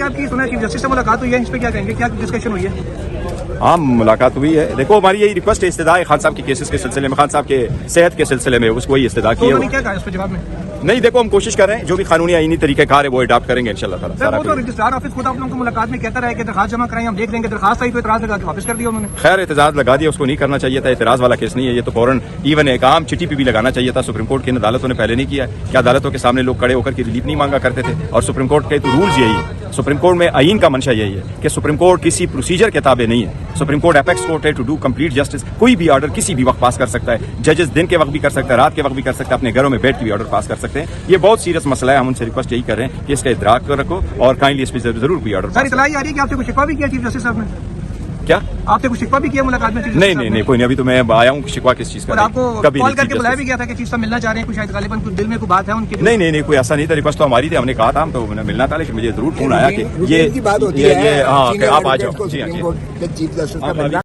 आपकी सुना chief justice से मुलाकात हुई है, इस पर क्या कहेंगे, क्या डिस्कशन हुई है? हाँ, मुलाकात हुई है। देखो, हमारी यही रिक्वेस्ट है इस्तदा खान साहब के केसेस के सिलसिले में, खान साहब के सेहत के सिलसिले में, उसको वही इस्तदा की है। उन्होंने क्या कहा इस पर जवाब में? नहीं, देखो हम कोशिश कर रहे हैं, जो भी कानूनी आईनी तरीके कार है वो अडॉप्ट करेंगे इंशाल्लाह ताला। सर वो तो रजिस्ट्रार ऑफिस खुद आप लोगों को मुलाकात में कहता रहा कि दरखास्त जमा कराएं, हम देख लेंगे, दरखास्त आई तो इतराज लगा के वापस कर दिया उन्होंने। खैर, एतजाज लगा दिया, उसको नहीं करना चाहिए था, एतराज वाला केस नहीं है ये तो। फौरन इवन एक आम चिट्ठी पे भी लगाना चाहिए था। सुप्रीम कोर्ट की अदालतों ने पहले नहीं किया। क्या अदालतों के सामने लोग खड़े होकर के रिलीफ नहीं मांगा करते थे? और सुप्रीम कोर्ट के तो रूल्स यही है, सुप्रीम कोर्ट में आईन का मंशा यही है कि सुप्रीम कोर्ट किसी प्रोसीजर के ताबे नहीं है। सुप्रीम कोर्ट एपेक्स कोर्ट है टू डू कंप्लीट जस्टिस। कोई भी ऑर्डर किसी भी वक्त पास कर सकता है। जजेस दिन के वक्त भी कर सकता है, रात के वक्त भी कर सकता है, अपने घरों में बैठ के भी ऑर्डर पास कर सकते हैं। ये बहुत सीरियस मसला है। हम उनसे रिक्वेस्ट यही कर रहे हैं कि इसका इदराक कर रखो और काइंडली इस पर जरूर कोई ऑर्डर। सर इतला आ रही है कि आपसे कुछ शिकवा भी किया चीफ जस्टिस साहब ने? क्या आपसे कुछ शिकवा भी किया मुलाकात में? नहीं, कोई नहीं। अभी तो मैं आया हूँ, शिकवा किस चीज का? और आपको कभी कॉल करके बुलाया भी गया था कि चीफ साहब मिलना चाह रहे हैं, कुछ शायद गालिबन कुछ दिल में कोई बात है उनकी? नहीं, कोई ऐसा नहीं था। रिक्वेस्ट तो हमारी थी, हमने कहा था हम तो मिलना था, लेकिन मुझे जरूर फोन आया कि ये बात होती है हाँ, आप आ जाओ। जी हाँ, चीफ जस्टिस